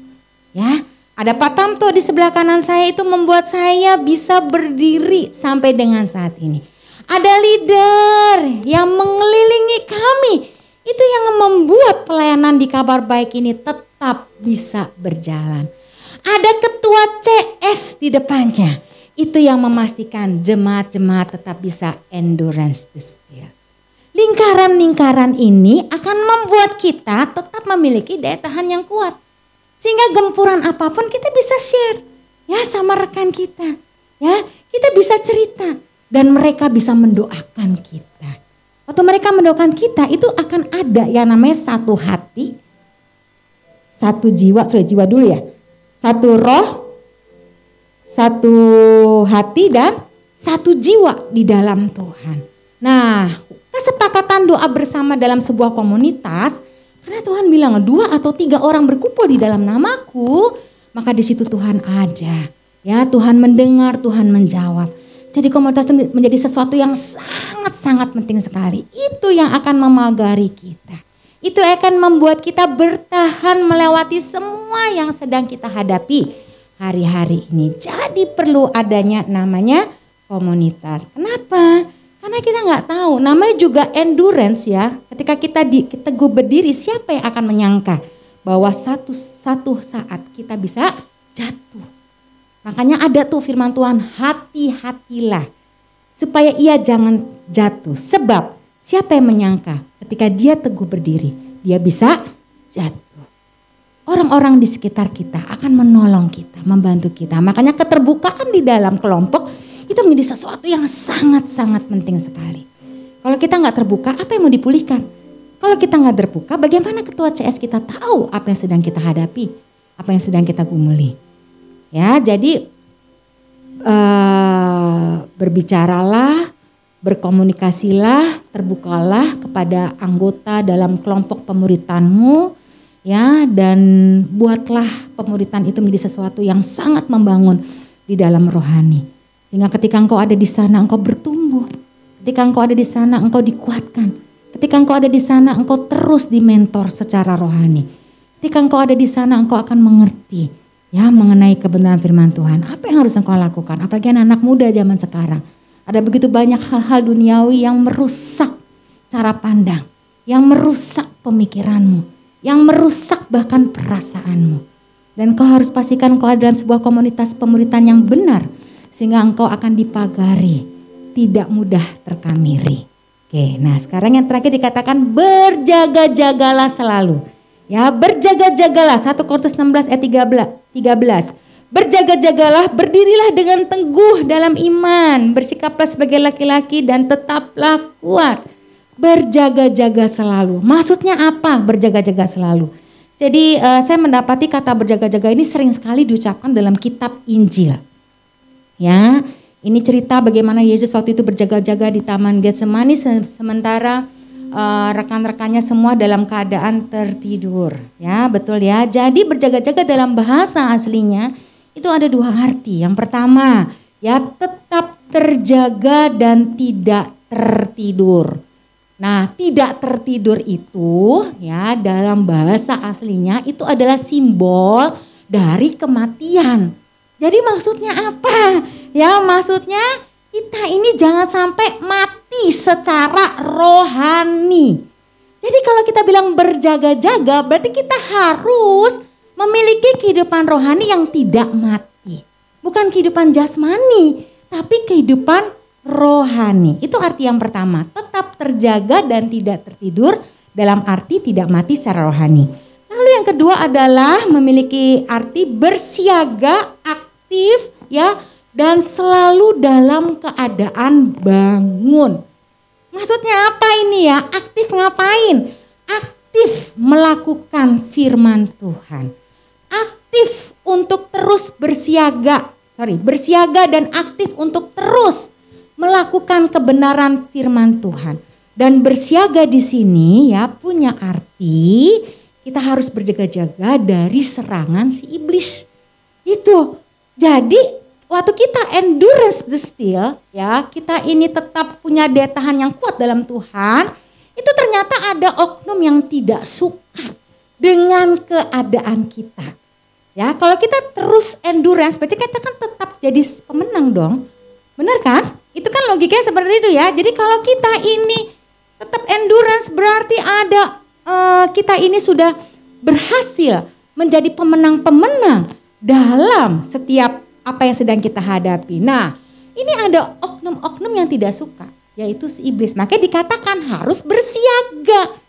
Ya, ada Pak Tamto di sebelah kanan saya itu membuat saya bisa berdiri sampai dengan saat ini. Ada leader yang mengelilingi kami. Itu yang membuat pelayanan di Kabar Baik ini tetap bisa berjalan. Ada ketua CS di depannya. Itu yang memastikan jemaat-jemaat tetap bisa endurance the still. Lingkaran-lingkaran ini akan membuat kita tetap memiliki daya tahan yang kuat. Sehingga gempuran apapun kita bisa share ya sama rekan kita. Ya, kita bisa cerita dan mereka bisa mendoakan kita. Waktu mereka mendoakan kita itu akan ada yang namanya satu hati, satu jiwa, jiwa dulu ya. Satu roh, satu hati dan satu jiwa di dalam Tuhan. Nah, kesepakatan doa bersama dalam sebuah komunitas, karena Tuhan bilang 2 atau 3 orang berkumpul di dalam namaku, maka di situ Tuhan ada. Ya, Tuhan mendengar, Tuhan menjawab. Jadi komunitas itu menjadi sesuatu yang sangat-sangat penting sekali. Itu yang akan memagari kita. Itu akan membuat kita bertahan melewati semua yang sedang kita hadapi hari-hari ini. Jadi perlu adanya namanya komunitas. Kenapa? Karena kita nggak tahu, namanya juga endurance ya. Ketika kita teguh berdiri, siapa yang akan menyangka bahwa satu saat kita bisa jatuh. Makanya ada tuh firman Tuhan, hati-hatilah supaya ia jangan jatuh. Sebab siapa yang menyangka ketika dia teguh berdiri, dia bisa jatuh. Orang-orang di sekitar kita akan menolong kita, membantu kita. Makanya keterbukaan di dalam kelompok itu menjadi sesuatu yang sangat-sangat penting sekali. Kalau kita nggak terbuka, apa yang mau dipulihkan? Kalau kita nggak terbuka, bagaimana ketua CS kita tahu apa yang sedang kita hadapi, apa yang sedang kita gumuli? Ya, jadi berbicaralah, berkomunikasilah, terbukalah kepada anggota dalam kelompok pemuritanmu, ya, dan buatlah pemuritan itu menjadi sesuatu yang sangat membangun di dalam rohani. Sehingga ketika engkau ada di sana, engkau bertumbuh. Ketika engkau ada di sana, engkau dikuatkan. Ketika engkau ada di sana, engkau terus dimentor secara rohani. Ketika engkau ada di sana, engkau akan mengerti ya mengenai kebenaran firman Tuhan. Apa yang harus engkau lakukan? Apalagi anak muda zaman sekarang. Ada begitu banyak hal-hal duniawi yang merusak cara pandang, yang merusak pemikiranmu, yang merusak bahkan perasaanmu. Dan kau harus pastikan kau ada dalam sebuah komunitas pemuritan yang benar, sehingga engkau akan dipagari, tidak mudah terkamiri. Oke, nah sekarang yang terakhir dikatakan berjaga-jagalah selalu. Ya, berjaga-jagalah, 1 Korintus 16 ayat 13. Berjaga-jagalah, berdirilah dengan teguh dalam iman, bersikaplah sebagai laki-laki dan tetaplah kuat. Berjaga-jaga selalu. Maksudnya apa berjaga-jaga selalu? Jadi saya mendapati kata berjaga-jaga ini sering sekali diucapkan dalam kitab Injil. Ya, ini cerita bagaimana Yesus waktu itu berjaga-jaga di Taman Getsemani sementara rekan-rekannya semua dalam keadaan tertidur. Ya, betul ya. Jadi berjaga-jaga dalam bahasa aslinya itu ada dua arti. Yang pertama, ya tetap terjaga dan tidak tertidur. Nah, tidak tertidur itu ya dalam bahasa aslinya itu adalah simbol dari kematian. Jadi maksudnya apa? Ya, maksudnya kita ini jangan sampai mati secara rohani. Jadi kalau kita bilang berjaga-jaga berarti kita harus memiliki kehidupan rohani yang tidak mati. Bukan kehidupan jasmani, tapi kehidupan rohani. Itu arti yang pertama, tetap terjaga dan tidak tertidur dalam arti tidak mati secara rohani. Lalu yang kedua adalah memiliki arti bersiaga, aktif ya, dan selalu dalam keadaan bangun. Maksudnya apa ini ya? Aktif ngapain? Aktif melakukan firman Tuhan. Aktif untuk terus bersiaga. Bersiaga dan aktif untuk terus melakukan kebenaran firman Tuhan. Dan bersiaga di sini ya punya arti kita harus berjaga-jaga dari serangan si iblis. Itu. Jadi waktu kita endurance the still, ya kita ini tetap punya daya tahan yang kuat dalam Tuhan, itu ternyata ada oknum yang tidak suka dengan keadaan kita. Ya kalau kita terus endurance, berarti kita kan tetap jadi pemenang dong, benar kan? Itu kan logikanya seperti itu ya. Jadi kalau kita ini tetap endurance berarti ada kita ini sudah berhasil menjadi pemenang-pemenang dalam setiap apa yang sedang kita hadapi. Nah, ini ada oknum-oknum yang tidak suka, yaitu si iblis. Makanya dikatakan harus bersiaga.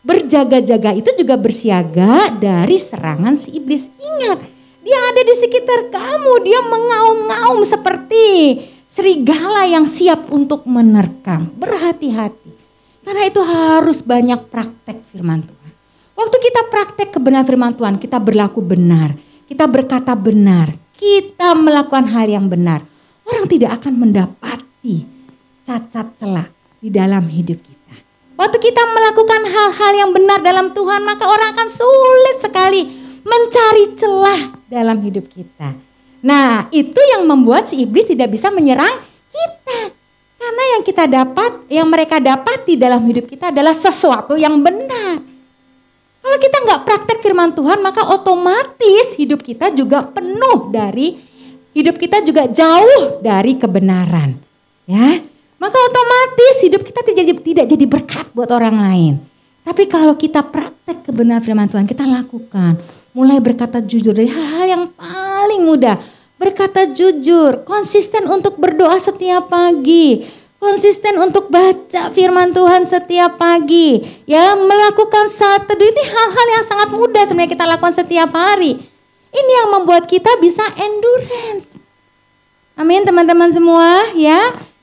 Berjaga-jaga itu juga bersiaga dari serangan si iblis. Ingat, dia ada di sekitar kamu, dia mengaum-ngaum seperti serigala yang siap untuk menerkam. Berhati-hati. Karena itu harus banyak praktek firman Tuhan. Waktu kita praktek kebenaran firman Tuhan, kita berlaku benar, kita berkata benar, kita melakukan hal yang benar, orang tidak akan mendapati cacat celah di dalam hidup kita. Waktu kita melakukan hal-hal yang benar dalam Tuhan, maka orang akan sulit sekali mencari celah dalam hidup kita. Nah, itu yang membuat si iblis tidak bisa menyerang kita. Karena yang kita dapat, yang mereka dapati dalam hidup kita adalah sesuatu yang benar. Kalau kita nggak praktek firman Tuhan, maka otomatis hidup kita juga penuh dari, hidup kita juga jauh dari kebenaran. Ya, maka otomatis hidup kita tidak jadi berkat buat orang lain. Tapi kalau kita praktek kebenaran firman Tuhan, kita lakukan. Mulai berkata jujur dari hal-hal yang paling mudah. Berkata jujur, konsisten untuk berdoa setiap pagi. Konsisten untuk baca firman Tuhan setiap pagi. Ya, melakukan saat teduh, ini hal-hal yang sangat mudah sebenarnya kita lakukan setiap hari. Ini yang membuat kita bisa endurance. Amin teman-teman semua ya.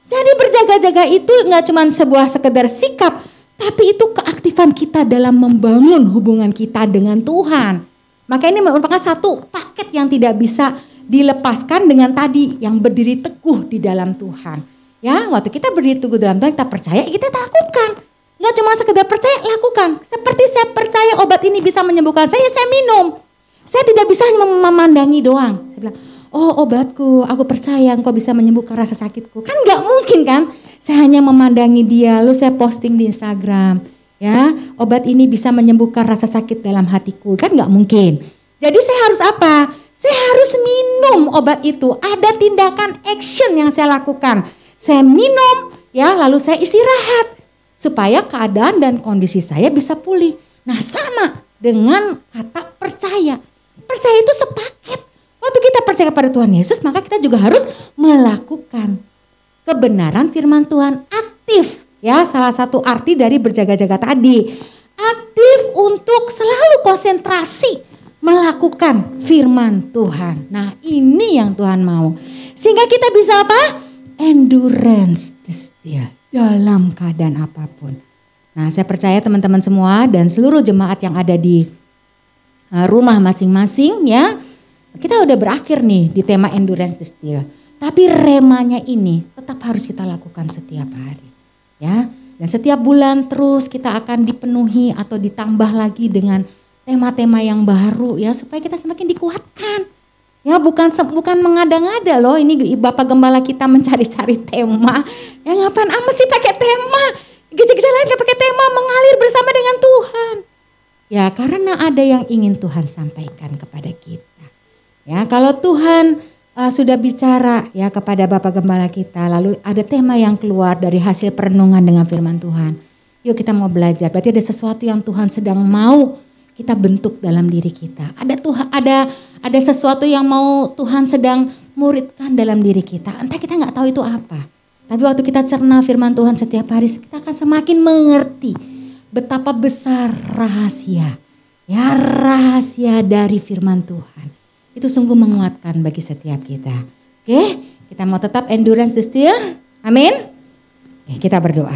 Jadi berjaga-jaga itu gak cuma sebuah sekedar sikap, tapi itu keaktifan kita dalam membangun hubungan kita dengan Tuhan. Maka ini merupakan satu paket yang tidak bisa dilepaskan dengan tadi yang berdiri teguh di dalam Tuhan. Ya, waktu kita berdiri teguh dalam Tuhan, kita percaya, kita lakukan. Nggak cuma sekedar percaya, lakukan. Seperti saya percaya obat ini bisa menyembuhkan saya minum. Saya tidak bisa memandangi doang. Saya bilang, oh obatku, aku percaya engkau bisa menyembuhkan rasa sakitku. Kan nggak mungkin kan? Saya hanya memandangi dia, lalu saya posting di Instagram. Ya, obat ini bisa menyembuhkan rasa sakit dalam hatiku, kan nggak mungkin. Jadi saya harus apa? Saya harus minum obat itu. Ada tindakan action yang saya lakukan. Saya minum, ya, lalu saya istirahat supaya keadaan dan kondisi saya bisa pulih. Nah, sama dengan kata percaya. Percaya itu sepaket. Waktu kita percaya pada Tuhan Yesus, maka kita juga harus melakukan kebenaran firman Tuhan, aktif. Ya, salah satu arti dari berjaga-jaga tadi. Aktif untuk selalu konsentrasi melakukan firman Tuhan. Nah, ini yang Tuhan mau. Sehingga kita bisa apa? Endurance setia dalam keadaan apapun. Nah, saya percaya teman-teman semua dan seluruh jemaat yang ada di rumah masing-masing, ya. Kita udah berakhir nih di tema endurance setia. Tapi remanya ini tetap harus kita lakukan setiap hari. Ya, dan setiap bulan terus kita akan dipenuhi atau ditambah lagi dengan tema-tema yang baru, ya, supaya kita semakin dikuatkan. Ya, bukan mengada-ngada loh, ini Bapak Gembala kita mencari-cari tema. Ya, ngapain amat sih pakai tema? Gereja-gereja lain gak pakai tema, mengalir bersama dengan Tuhan. Ya, karena ada yang ingin Tuhan sampaikan kepada kita. Ya, kalau Tuhan sudah bicara, ya, kepada Bapak Gembala kita, lalu ada tema yang keluar dari hasil perenungan dengan firman Tuhan. Yuk kita mau belajar, berarti ada sesuatu yang Tuhan sedang mau kita bentuk dalam diri kita. Ada sesuatu yang mau Tuhan sedang muridkan dalam diri kita. Entah kita nggak tahu itu apa. Tapi waktu kita cerna firman Tuhan setiap hari, kita akan semakin mengerti betapa besar rahasia. Ya, rahasia dari firman Tuhan. Itu sungguh menguatkan bagi setiap kita. Oke, kita mau tetap endurance still. Amin. Oke, kita berdoa.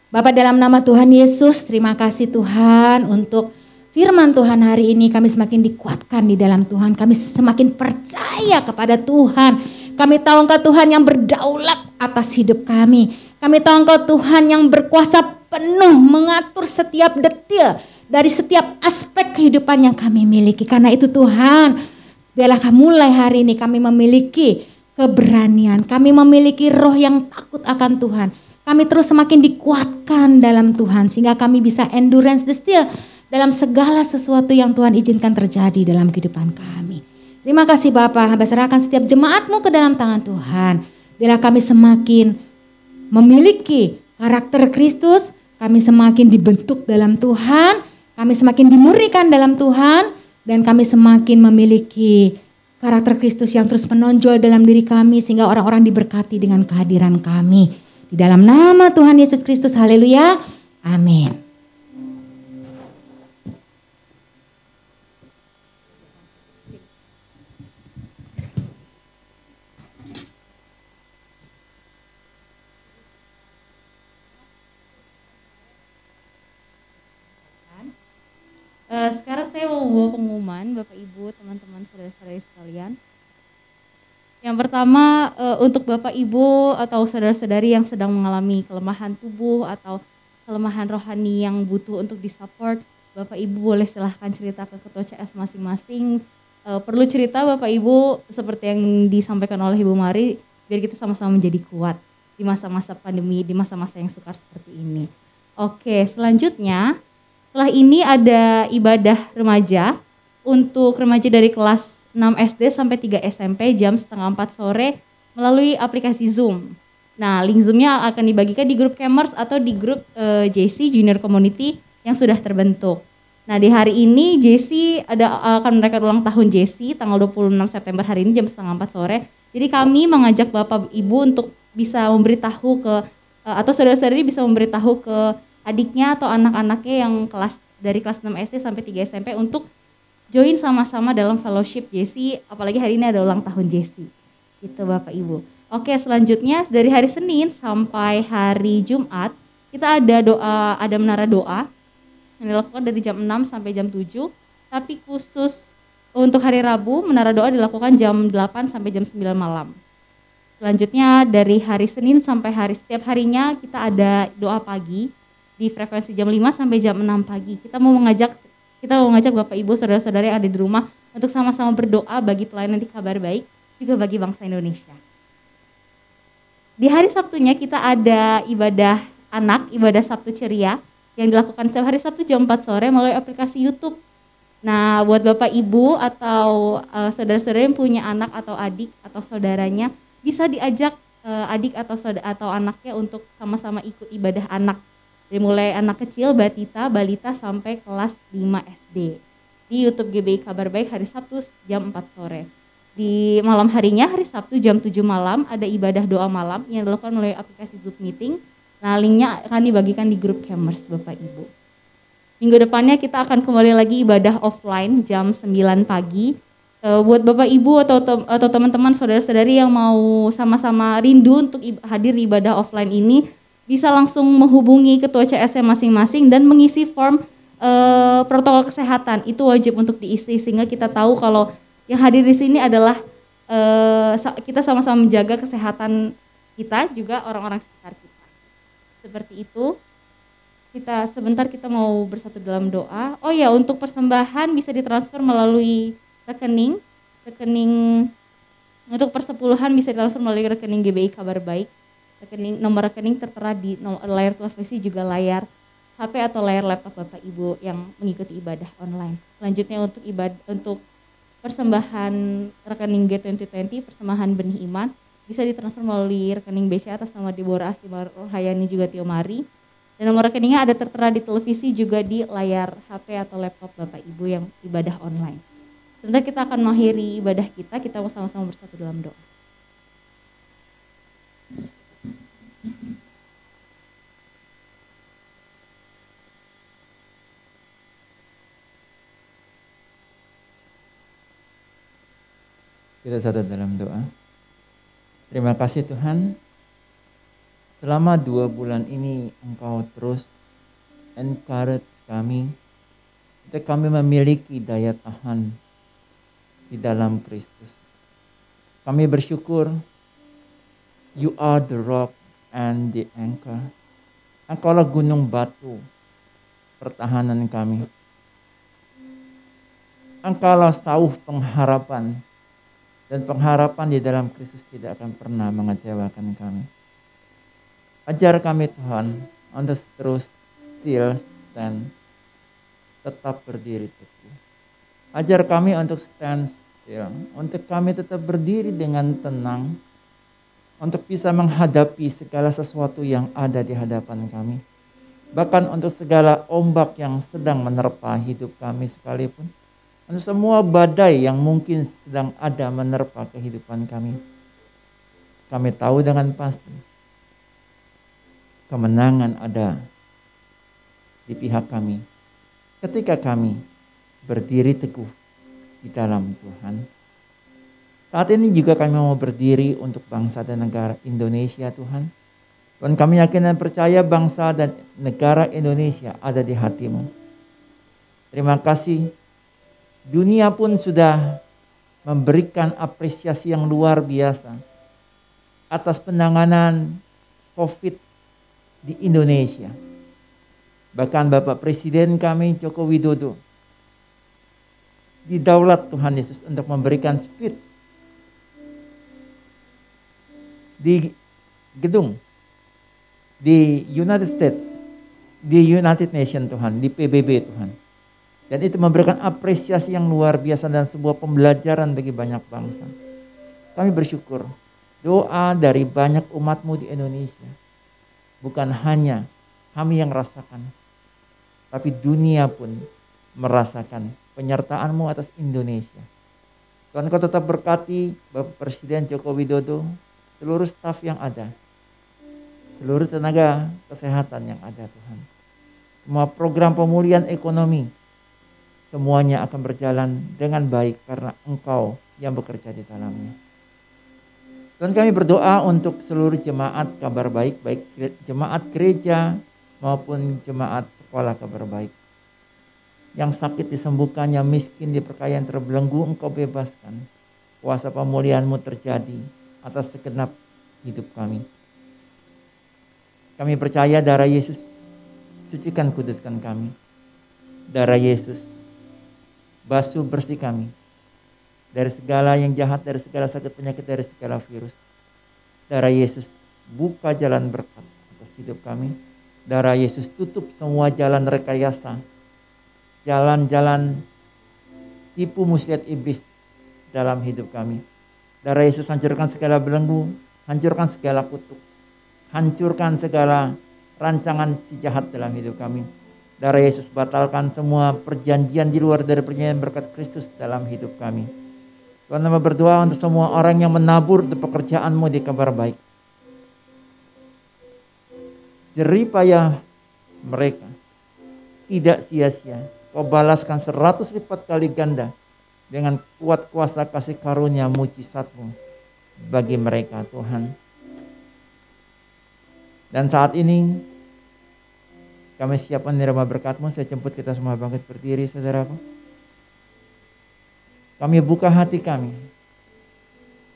Bapak, dalam nama Tuhan Yesus, terima kasih Tuhan untuk firman Tuhan hari ini. Kami semakin dikuatkan di dalam Tuhan. Kami semakin percaya kepada Tuhan. Kami tahu Engkau Tuhan yang berdaulat atas hidup kami. Kami tahu Engkau Tuhan yang berkuasa penuh mengatur setiap detil dari setiap aspek kehidupan yang kami miliki. Karena itu Tuhan, biarlah mulai hari ini kami memiliki keberanian. Kami memiliki roh yang takut akan Tuhan. Kami terus semakin dikuatkan dalam Tuhan sehingga kami bisa endurance still dalam segala sesuatu yang Tuhan izinkan terjadi dalam kehidupan kami. Terima kasih Bapak, hamba serahkan setiap jemaat-Mu ke dalam tangan Tuhan. Biarlah kami semakin memiliki karakter Kristus, kami semakin dibentuk dalam Tuhan, kami semakin dimurnikan dalam Tuhan, dan kami semakin memiliki karakter Kristus yang terus menonjol dalam diri kami sehingga orang-orang diberkati dengan kehadiran kami. Di dalam nama Tuhan Yesus Kristus, haleluya, amin. Sekarang saya mau bawa pengumuman Bapak Ibu, teman-teman, saudara-saudari sekalian. Yang pertama untuk Bapak Ibu atau saudara-saudari yang sedang mengalami kelemahan tubuh atau kelemahan rohani yang butuh untuk disupport, Bapak Ibu boleh silahkan cerita ke ketua CS masing-masing. Perlu cerita Bapak Ibu seperti yang disampaikan oleh Ibu Mari, biar kita sama-sama menjadi kuat di masa-masa pandemi, di masa-masa yang sukar seperti ini. Oke, selanjutnya setelah ini ada ibadah remaja untuk remaja dari kelas 6 SD sampai 3 SMP jam setengah 4 sore melalui aplikasi Zoom. Nah, link Zoom-nya akan dibagikan di grup Camers atau di grup JC Junior Community yang sudah terbentuk. Nah, di hari ini JC akan merayakan ulang tahun JC tanggal 26 September hari ini jam setengah 4 sore. Jadi kami mengajak Bapak Ibu untuk bisa memberitahu ke atau saudara-saudari bisa memberitahu ke adiknya atau anak-anaknya yang dari kelas 6 SD sampai 3 SMP untuk join sama-sama dalam fellowship JC, apalagi hari ini ada ulang tahun JC. Gitu Bapak Ibu. Oke, selanjutnya dari hari Senin sampai hari Jumat kita ada menara doa yang dilakukan dari jam 6 sampai jam 7. Tapi khusus untuk hari Rabu menara doa dilakukan jam 8 sampai jam 9 malam. Selanjutnya dari hari Senin sampai setiap harinya kita ada doa pagi di frekuensi jam 5 sampai jam 6 pagi. Kita mau mengajak Bapak Ibu saudara-saudara yang ada di rumah untuk sama-sama berdoa bagi pelayanan di Kabar Baik, juga bagi bangsa Indonesia. Di hari Sabtunya kita ada ibadah anak, ibadah Sabtu Ceria yang dilakukan setiap hari Sabtu jam 4 sore melalui aplikasi YouTube. Nah, buat Bapak Ibu atau saudara-saudara yang punya anak atau adik atau saudaranya, bisa diajak adik atau anaknya untuk sama-sama ikut ibadah anak. Dari mulai anak kecil, balita sampai kelas 5 SD. Di YouTube GBI Kabar Baik hari Sabtu jam 4 sore. Di malam harinya hari Sabtu jam 7 malam ada ibadah doa malam yang dilakukan melalui aplikasi Zoom Meeting. Nah, linknya akan dibagikan di grup Cammers Bapak Ibu. Minggu depannya kita akan kembali lagi ibadah offline jam 9 pagi. Buat Bapak Ibu atau teman-teman saudara-saudari yang mau sama-sama rindu untuk hadir di ibadah offline ini, bisa langsung menghubungi ketua CSM masing-masing dan mengisi form protokol kesehatan. Itu wajib untuk diisi sehingga kita tahu kalau yang hadir di sini adalah kita sama-sama menjaga kesehatan kita juga orang-orang sekitar kita. Seperti itu. Kita mau bersatu dalam doa. Oh ya, untuk persembahan bisa ditransfer melalui rekening untuk persepuluhan bisa ditransfer melalui rekening GBI Kabar Baik. Nomor rekening tertera di layar televisi juga layar HP atau layar laptop Bapak Ibu yang mengikuti ibadah online. Selanjutnya untuk persembahan rekening G2020, persembahan benih iman bisa ditransfer melalui rekening BCA atas nama Deborah Astimar Rohayani juga Tio Mari. Dan nomor rekeningnya ada tertera di televisi juga di layar HP atau laptop Bapak Ibu yang ibadah online. Sebentar kita akan mengakhiri ibadah kita mau sama-sama bersatu dalam doa. Kita satu dalam doa. Terima kasih Tuhan. Selama 2 bulan ini Engkau terus encourage kami. Kami memiliki daya tahan di dalam Kristus. Kami bersyukur You are the rock and the anchor. Engkaulah gunung batu pertahanan kami. Engkaulah sauh pengharapan. Dan pengharapan di dalam Kristus tidak akan pernah mengecewakan kami. Ajar kami Tuhan untuk terus still stand, tetap berdiri teguh. Ajar kami untuk stand still, untuk kami tetap berdiri dengan tenang, untuk bisa menghadapi segala sesuatu yang ada di hadapan kami. Bahkan untuk segala ombak yang sedang menerpa hidup kami sekalipun. Untuk semua badai yang mungkin sedang ada menerpa kehidupan kami. Kami tahu dengan pasti kemenangan ada di pihak kami ketika kami berdiri teguh di dalam Tuhan. Saat ini juga kami mau berdiri untuk bangsa dan negara Indonesia Tuhan. Dan kami yakin dan percaya bangsa dan negara Indonesia ada di hati-Mu. Terima kasih. Dunia pun sudah memberikan apresiasi yang luar biasa atas penanganan COVID di Indonesia. Bahkan Bapak Presiden kami Joko Widodo didaulat Tuhan Yesus untuk memberikan speech di gedung di United States, di United Nations Tuhan, di PBB Tuhan. Dan itu memberikan apresiasi yang luar biasa dan sebuah pembelajaran bagi banyak bangsa. Kami bersyukur doa dari banyak umat-Mu di Indonesia. Bukan hanya kami yang rasakan, tapi dunia pun merasakan penyertaan-Mu atas Indonesia. Tuhan Kau tetap berkati Bapak Presiden Joko Widodo, seluruh staf yang ada, seluruh tenaga kesehatan yang ada Tuhan. Semua program pemulihan ekonomi, semuanya akan berjalan dengan baik karena Engkau yang bekerja di dalamnya. Dan kami berdoa untuk seluruh jemaat Kabar Baik, baik jemaat gereja maupun jemaat sekolah Kabar Baik. Yang sakit disembuhkan, yang miskin diperkaya, yang terbelenggu Engkau bebaskan. Kuasa pemulihan-Mu terjadi atas segenap hidup kami. Kami percaya darah Yesus sucikan, kuduskan kami. Darah Yesus basuh bersih kami dari segala yang jahat, dari segala sakit penyakit, dari segala virus. Darah Yesus buka jalan berkat atas hidup kami. Darah Yesus tutup semua jalan rekayasa, jalan-jalan tipu muslihat iblis dalam hidup kami. Darah Yesus hancurkan segala belenggu, hancurkan segala kutuk, hancurkan segala rancangan si jahat dalam hidup kami. Darah Yesus batalkan semua perjanjian di luar dari perjanjian berkat Kristus dalam hidup kami. Tuhan, nama berdoa untuk semua orang yang menabur untuk pekerjaanmu di Kabar Baik. Jerih payah mereka tidak sia-sia. Kau balaskan 100 lipat kali ganda dengan kuat kuasa kasih karunia mujizatmu bagi mereka, Tuhan. Dan saat ini kami siap menerima berkat-Mu. Saya jemput kita semua bangkit berdiri, saudaraku. Kami buka hati kami.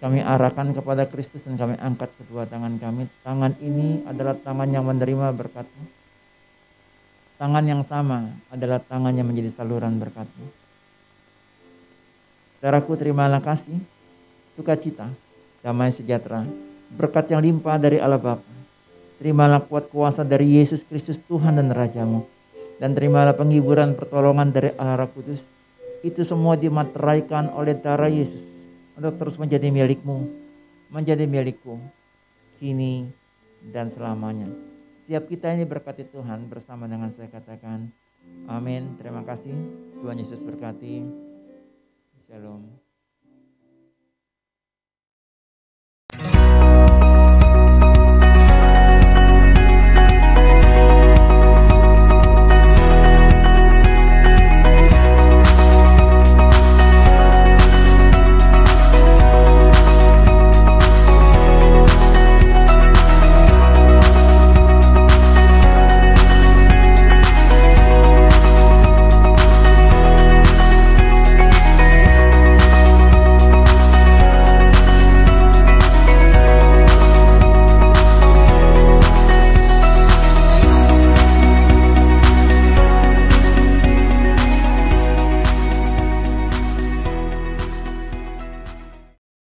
Kami arahkan kepada Kristus dan kami angkat kedua tangan kami. Tangan ini adalah tangan yang menerima berkat-Mu. Tangan yang sama adalah tangan yang menjadi saluran berkat-Mu. Saudaraku, terimalah kasih, sukacita, damai sejahtera, berkat yang limpah dari Allah Bapa. Terimalah kuat kuasa dari Yesus Kristus Tuhan dan Raja-Mu. Dan terimalah penghiburan pertolongan dari Allah Roh Kudus. Itu semua dimateraikan oleh darah Yesus untuk terus menjadi milik-Mu, menjadi milikku, kini dan selamanya. Setiap kita ini berkati Tuhan bersama dengan saya katakan, amin. Terima kasih. Tuhan Yesus berkati. Shalom.